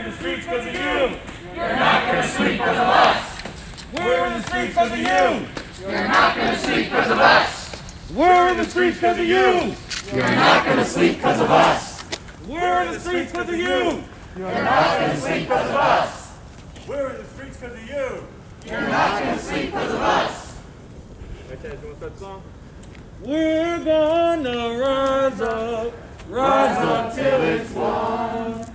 the streets because of you. You're not gonna sleep because of us. We're in the streets because of you. You're not gonna sleep because of us. We're in the streets because of you. You're not gonna sleep because of us. We're in the streets because of you. You're not gonna sleep because of us. We're in the streets because of you. You're not gonna sleep because of us. Hey, Ted, you want that song? We're gonna rise up till it's won.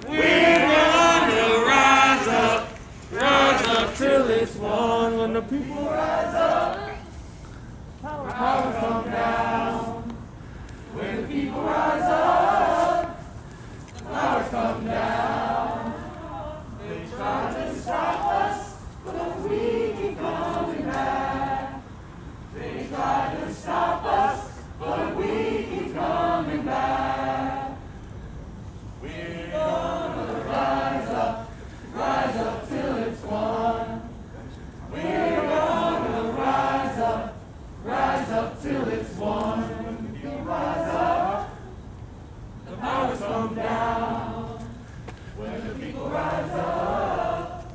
We're gonna rise up till it's won. When the people rise up, powers come down. When the people rise up, powers come down. They try to stop us, but we keep coming back. They try to stop us, but we keep coming back. We're gonna rise up till it's won. We're gonna rise up till it's won. When you rise up, the powers come down. When the people rise up,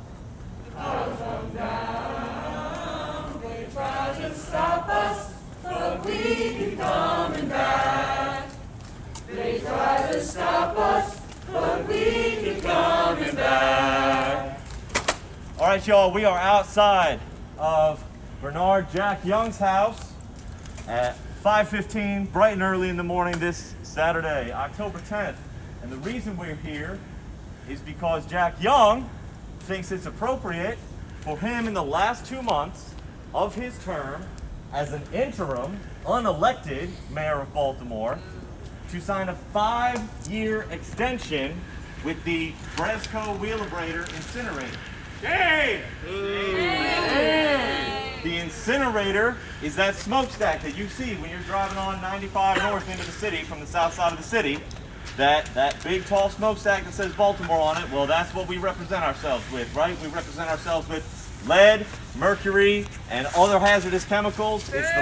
the powers come down. They try to stop us, but we keep coming back. They try to stop us, but we keep coming back. All right, y'all, we are outside of Bernard Jack Young's house at 5:15, bright and early in the morning this Saturday, October 10th. And the reason we're here is because Jack Young thinks it's appropriate for him in the last 2 months of his term as an interim, unelected mayor of Baltimore to sign a 5-year extension with the Bresco Wheelabrator incinerator. Yay! The incinerator is that smokestack that you see when you're driving on 95 north into the city from the south side of the city. That big tall smokestack that says Baltimore on it, well, that's what we represent ourselves with, right? We represent ourselves with lead, mercury, and other hazardous chemicals. It's the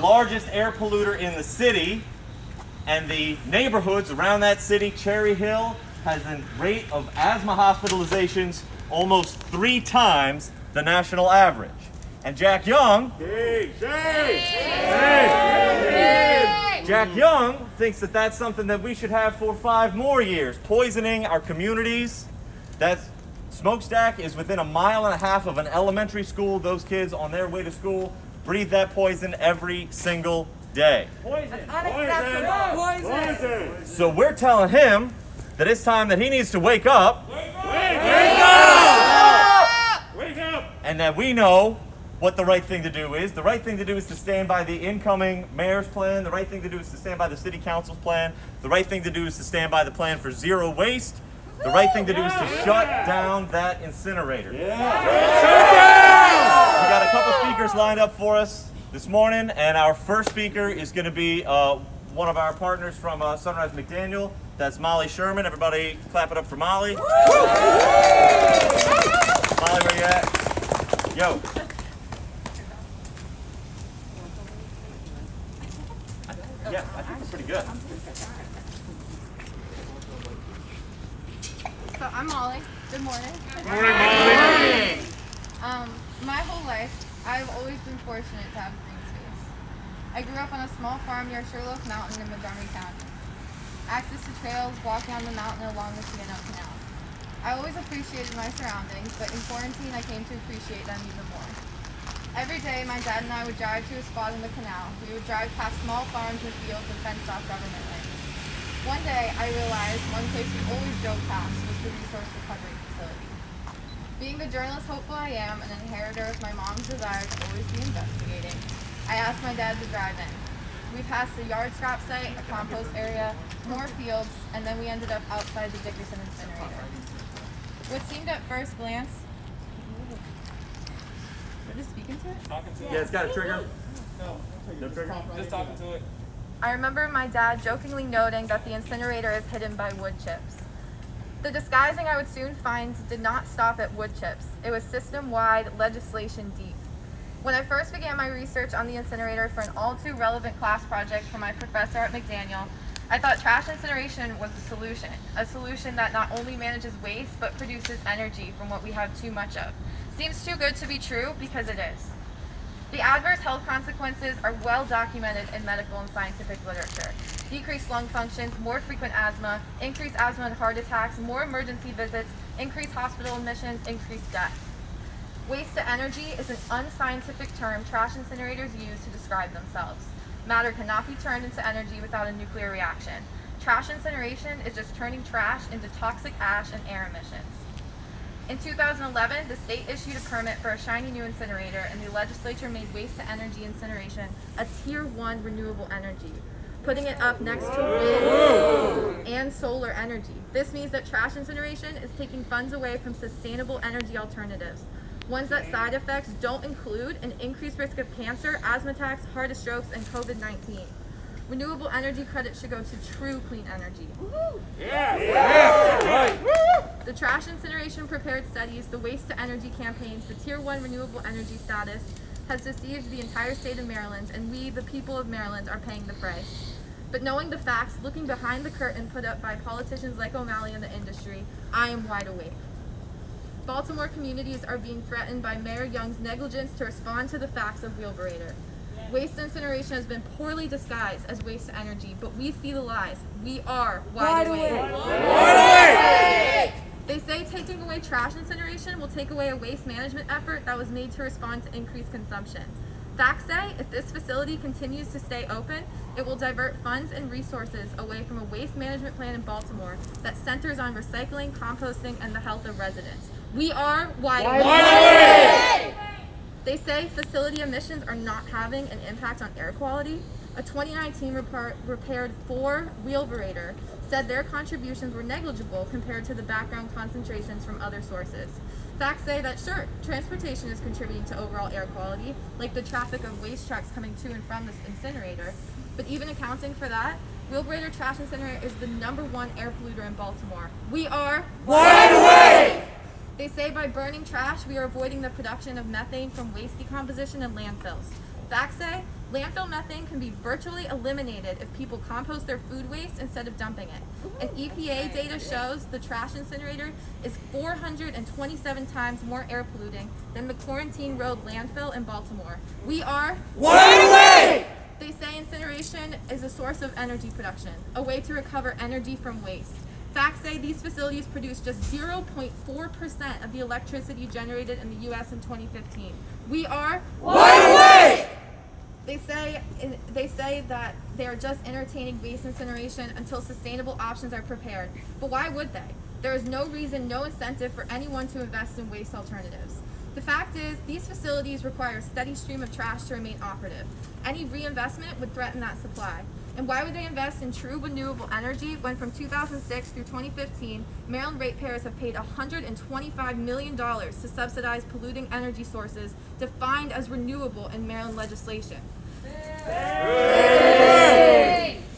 largest air polluter in the city, and the neighborhoods around that city, Cherry Hill, has a rate of asthma hospitalizations almost 3 times the national average. And Jack Young, Jack Young thinks that that's something that we should have for 5 more years, poisoning our communities. That smokestack is within 1.5 miles of an elementary school. Those kids on their way to school breathe that poison every single day. Poison. So we're telling him that it's time that he needs to wake up. Wake up! And that we know what the right thing to do is. The right thing to do is to stand by the incoming mayor's plan. The right thing to do is to stand by the city council's plan. The right thing to do is to stand by the plan for zero waste. The right thing to do is to shut down that incinerator. We got a couple speakers lined up for us this morning, and our first speaker is going to be one of our partners from Sunrise McDaniel. That's Molly Sherman. Everybody clap it up for Molly. Molly, where you at? Yo. Yeah, I think it's pretty good. So I'm Molly. Good morning. Good morning, Molly. My whole life, I've always been fortunate to have green space. I grew up on a small farm near Sherlock Mountain in Montgomery County. Access to trails, walking on the mountain along the C&O Canal. I always appreciated my surroundings, but in quarantine I came to appreciate them even more. Every day, my dad and I would drive to a spot in the canal. We would drive past small farms and fields and fenced-off government land. One day, I realized one place we always drove past was the resource recovery facility. Being the journalist hopeful I am, and an inheritor of my mom's desire to always be investigating, I asked my dad to drive in. We passed a yard scrap site, a compost area, more fields, and then we ended up outside the Dickerson incinerator. What seemed at first glance... Should I just speak into it? Yeah, it's got a trigger. No trigger. Just talking to it. I remember my dad jokingly noting that the incinerator is hidden by wood chips. The disguising I would soon find did not stop at wood chips. It was system-wide, legislation deep. When I first began my research on the incinerator for an all-too-relevant class project for my professor at McDaniel, I thought trash incineration was a solution that not only manages waste but produces energy from what we have too much of. Seems too good to be true because it is. The adverse health consequences are well documented in medical and scientific literature. Decreased lung functions, more frequent asthma, increased asthma and heart attacks, more emergency visits, increased hospital admissions, increased death. Waste to energy is an unscientific term trash incinerators use to describe themselves. Matter cannot be turned into energy without a nuclear reaction. Trash incineration is just turning trash into toxic ash and air emissions. In 2011, the state issued a permit for a shiny new incinerator, and the legislature made waste to energy incineration a Tier 1 renewable energy, putting it up next to wind and solar energy. This means that trash incineration is taking funds away from sustainable energy alternatives, ones that side effects don't include an increased risk of cancer, asthma attacks, heart strokes, and COVID-19. Renewable energy credits should go to true clean energy. The trash incineration prepared studies, the waste to energy campaigns, the Tier 1 renewable energy status has deceived the entire state of Maryland, and we, the people of Maryland, are paying the price. But knowing the facts, looking behind the curtain put up by politicians like O'Malley and the industry, I am wide awake. Baltimore communities are being threatened by Mayor Young's negligence to respond to the facts of Wheelbarator. Waste incineration has been poorly disguised as waste to energy, but we see the lies. We are wide awake. They say taking away trash incineration will take away a waste management effort that was made to respond to increased consumption. Facts say if this facility continues to stay open, it will divert funds and resources away from a waste management plan in Baltimore that centers on recycling, composting, and the health of residents. We are wide awake. They say facility emissions are not having an impact on air quality. A 2019 report prepared for Wheelbarator said their contributions were negligible compared to the background concentrations from other sources. Facts say that sure, transportation is contributing to overall air quality, like the traffic of waste trucks coming to and from this incinerator, but even accounting for that, Wheelbarator Trash Incinerator is the #1 air polluter in Baltimore. We are wide awake! They say by burning trash, we are avoiding the production of methane from waste decomposition in landfills. Facts say landfill methane can be virtually eliminated if people compost their food waste instead of dumping it. And EPA data shows the trash incinerator is 427 times more air polluting than the Quarantine Road landfill in Baltimore. We are wide awake! They say incineration is a source of energy production, a way to recover energy from waste. Facts say these facilities produce just 0.4% of the electricity generated in the U.S. in 2015. We are wide awake! They say that they are just entertaining waste incineration until sustainable options are prepared. But why would they? There is no reason, no incentive for anyone to invest in waste alternatives. The fact is, these facilities require a steady stream of trash to remain operative. Any reinvestment would threaten that supply. And why would they invest in true renewable energy when from 2006 through 2015, Maryland ratepayers have paid $125 million to subsidize polluting energy sources defined as renewable in Maryland legislation?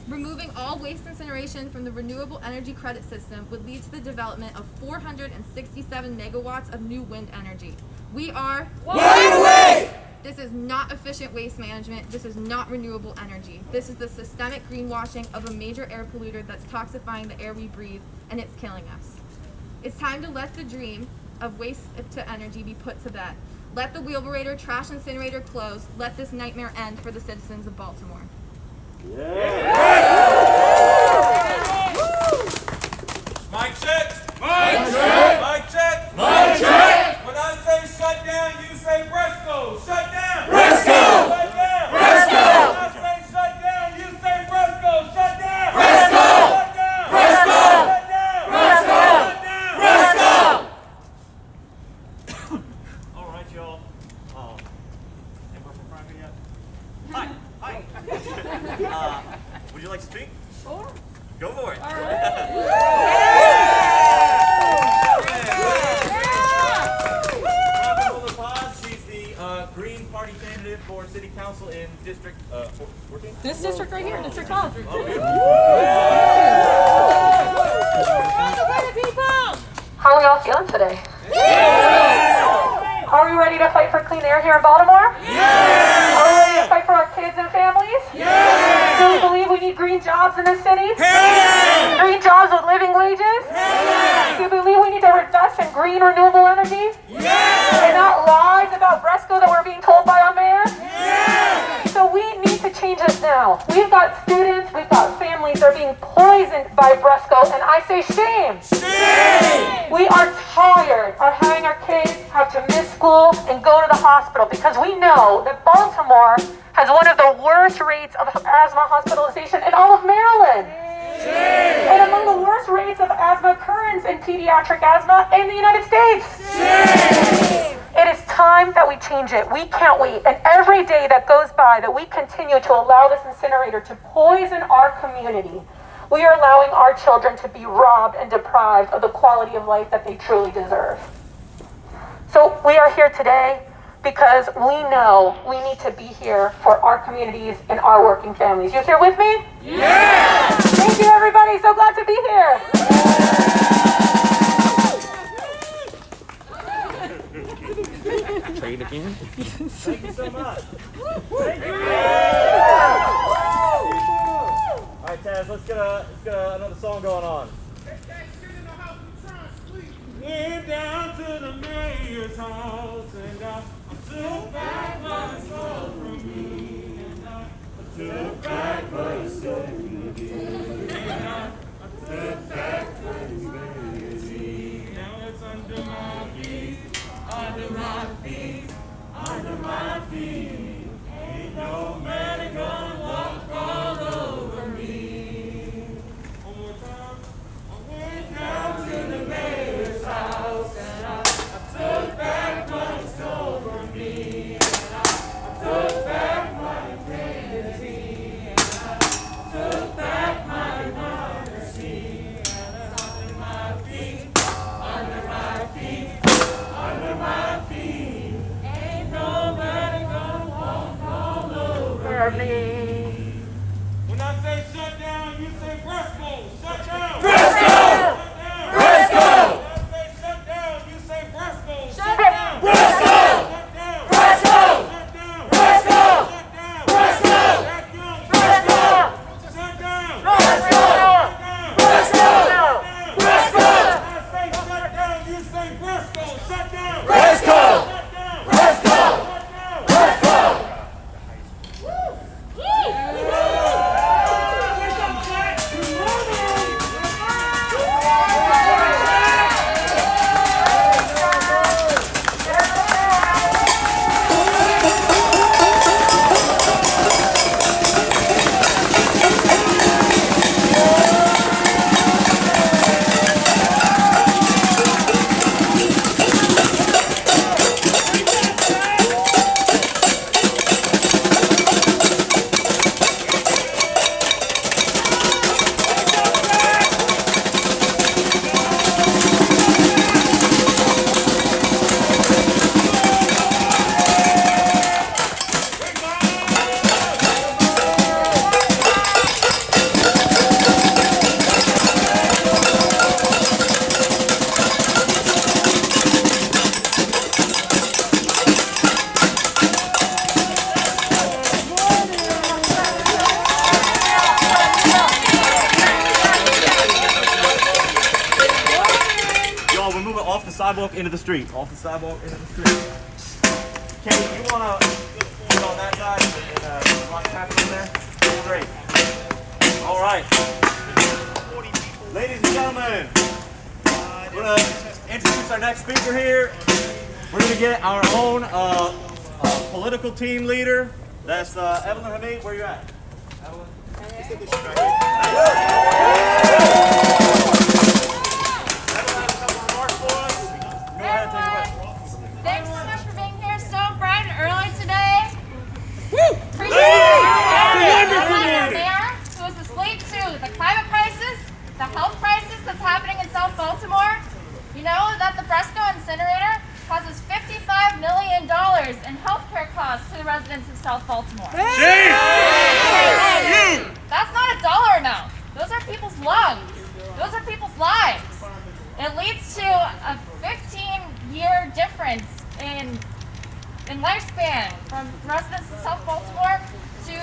Removing all waste incineration from the renewable energy credit system would lead to the development of 467 megawatts of new wind energy. We are wide awake! This is not efficient waste management. This is not renewable energy. This is the systemic greenwashing of a major air polluter that's toxifying the air we breathe, and it's killing us. It's time to let the dream of waste to energy be put to bed. Let the Wheelbarator Trash Incinerator close. Let this nightmare end for the citizens of Baltimore. Mic check. Mic check. Mic check. Mic check. When I say shut down, you say Bresco. Shut down. Bresco. Shut down. Bresco. When I say shut down, you say Bresco. Shut down. Bresco. Shut down. Bresco. Shut down. Bresco. Shut down. Bresco. All right, y'all. Anybody from private yet? Hi. Hi. Would you like to speak? Sure. Go for it. She's the Green Party candidate for City Council in District 14? This district right here, District 12. Oh, beautiful. How are we all feeling today? Are we ready to fight for clean air here in Baltimore? Are we ready to fight for our kids and families? Do we believe we need green jobs in this city? Green jobs with living wages? Do you believe we need to invest in green renewable energy? And not lies about Bresco that we're being told by our mayor? So we need to change this now. We've got students, we've got families that are being poisoned by Bresco, and I say shame. We are tired of having our kids have to miss school and go to the hospital because we know that Baltimore has one of the worst rates of asthma hospitalization in all of Maryland. And among the worst rates of asthma occurrence in pediatric asthma in the United States. It is time that we change it. We can't wait. And every day that goes by that we continue to allow this incinerator to poison our community, we are allowing our children to be robbed and deprived of the quality of life that they truly deserve. So we are here today because we know we need to be here for our communities and our working families. You here with me? Yeah! Thank you, everybody. So glad to be here. Trade again. Thank you so much. Thank you. All right, Taz, let's get another song going on. We're down to the mayor's house, and I took back what you stole from me, and I took back what you stole from me, and I took back what you stole from me. Now it's under my feet, under my feet, under my feet. Ain't no man gonna walk all over me. One more time. I went down to the mayor's house, and I took back what he stole from me, and I took back my dignity, and I took back my modesty, and it's under my feet, under my feet, under my feet. Ain't nobody gonna walk all over me. When I say shut down, you say Bresco. Shut down. Bresco. Bresco! When I say shut down, you say Bresco. Shut down! Bresco! Shut down! Bresco! Shut down! Bresco! Shut down! Bresco! Shut down! Bresco! Shut down! Bresco! When I say shut down, you say Bresco. Shut down! Bresco! Shut down! Bresco! Shut down! Bresco! Sidewalk into the street. Off the sidewalk into the street. Kenny, you wanna get on that side and rock traffic in there? Great. All right. Ladies and gentlemen, we're gonna introduce our next speaker here. We're gonna get our own political team leader. That's Evelyn Hamid. Where you at? Evelyn? Thanks so much for being here so bright and early today. Appreciate our mayor, who is asleep too. The climate crisis, the health crisis that's happening in South Baltimore. You know that the Bresco incinerator causes $55 million in healthcare costs to the residents of South Baltimore. That's not a dollar amount. Those are people's lungs. Those are people's lives. It leads to a 15-year difference in lifespan from residents of South Baltimore to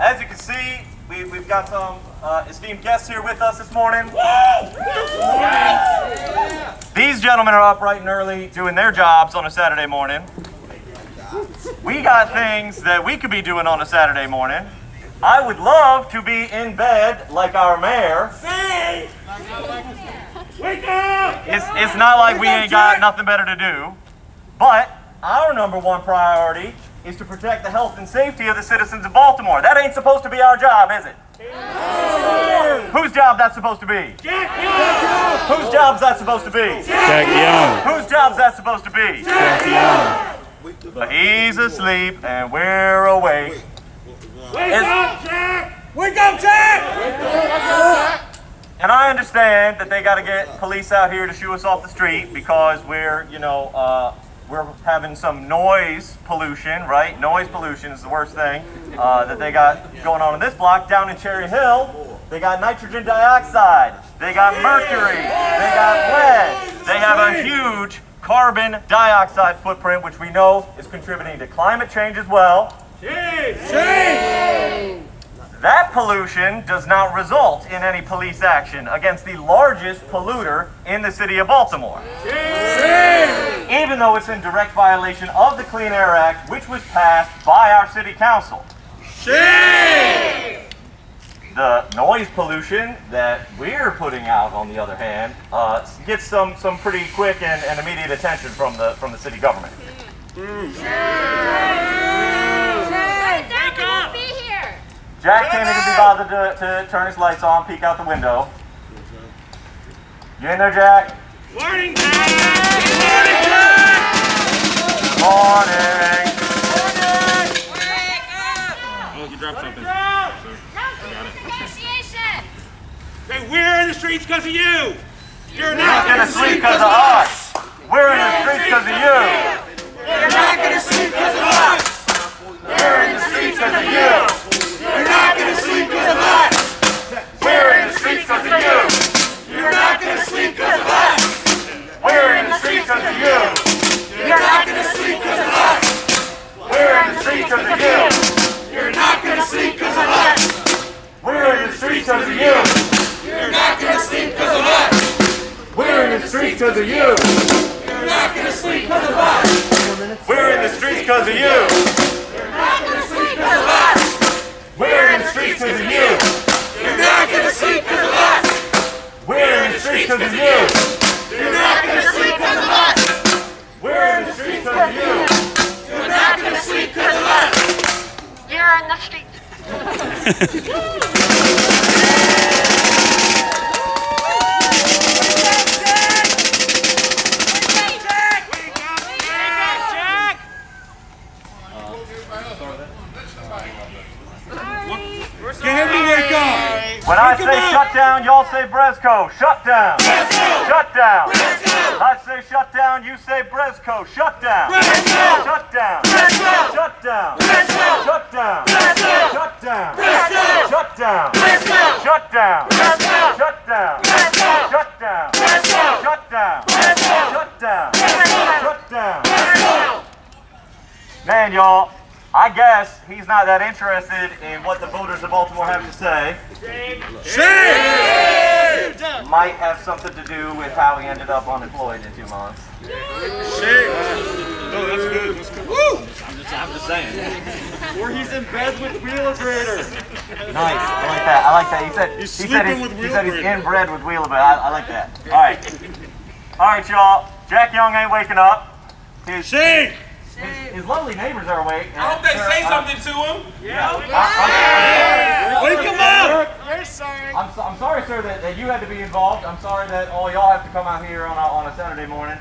as you can see, we've got some esteemed guests here with us this morning. These gentlemen are up bright and early doing their jobs on a Saturday morning. We got things that we could be doing on a Saturday morning. I would love to be in bed like our mayor. Wake up! It's not like we ain't got nothing better to do, but our number one priority is to protect the health and safety of the citizens of Baltimore. That ain't supposed to be our job, is it? Whose job that's supposed to be? Whose job's that supposed to be? Jack Young. Whose job's that supposed to be? Jack Young. But he's asleep and we're awake. Wake up, Jack! Wake up, Jack! And I understand that they got to get police out here to shoo us off the street because we're, we're having some noise pollution, right? Noise pollution is the worst thing that they got going on in this block. Down in Cherry Hill, they got nitrogen dioxide, they got mercury, they got lead. They have a huge carbon dioxide footprint, which we know is contributing to climate change as well. That pollution does not result in any police action against the largest polluter in the city of Baltimore. Even though it's in direct violation of the Clean Air Act, which was passed by our city council. The noise pollution that we're putting out, on the other hand, gets some pretty quick and immediate attention from the city government. Jack can't even be bothered to turn his lights on, peek out the window. You in there, Jack? Morning, Jack! Morning, Jack! Morning! Oh, you dropped something. Negotiation. Hey, we're in the streets because of you! You're Not gonna sleep because of us! We're in the streets because of you! You're not gonna sleep because of us! We're in the streets because of you! You're not gonna sleep because of us! We're in the streets because of you! You're not gonna sleep because of us! We're in the streets because of you! You're not gonna sleep because of us! We're in the streets because of you! You're not gonna sleep because of us! We're in the streets because of you! You're not gonna sleep because of us! We're in the streets because of you! You're not gonna sleep because of us! We're in the streets because of you! You're not gonna sleep because of us! We're in the streets because of you! You're not gonna sleep because of us! We're in the streets because of you! You're not gonna sleep because of us! We're in the streets because of you! You're not gonna sleep because of us! You're in the streets. Get him to wake up! When I say shut down, y'all say Brezco. Shut down! Shut down! I say shut down, you say Brezco. Shut down! Shut down! Shut down! Shut down! Shut down! Shut down! Shut down! Shut down! Shut down! Shut down! Shut down! Shut down! Man, y'all, I guess he's not that interested in what the voters of Baltimore have to say. Might have something to do with how he ended up unemployed in 2 months. Oh, that's good. That's good. Woo! I'm just saying. Or he's in bed with Wheelabrator. Nice. I like that. I like that. He said He's he sleeping with said he's Wheelabrator. inbred with Wheelabrator. I like that. All right. All right, y'all. Jack Young ain't waking up. His lovely neighbors are awake. I hope they say something to him. Wake him up! I'm sorry, sir, that you had to be involved. I'm sorry that all y'all have to come out here on a Saturday morning.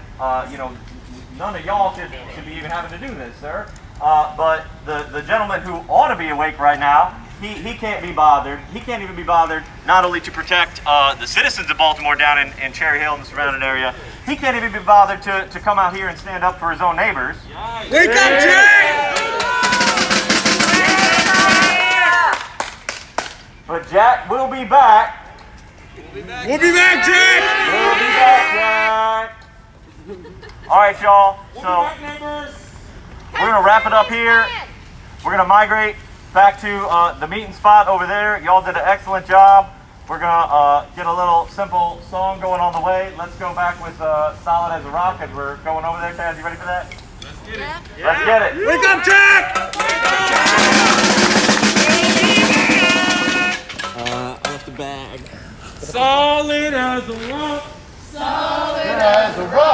None of y'all should be even having to do this, sir. But the gentleman who ought to be awake right now, he can't be bothered. He can't even be bothered not only to protect the citizens of Baltimore down in Cherry Hill and the surrounding area. He can't even be bothered to come out here and stand up for his own neighbors. Wake up, Jack! But Jack will be back. We'll be back, Jack! We'll be back, Jack. All right, y'all. So we're gonna wrap it up here. We're gonna migrate back to the meeting spot over there. Y'all did an excellent job. We're gonna get a little simple song going on the way. Let's go back with Solid as a Rock as we're going over there. Taz, you ready for that? Let's get it. Let's get it. Wake up, Jack! Off the bag. Solid as a rock. As a rock.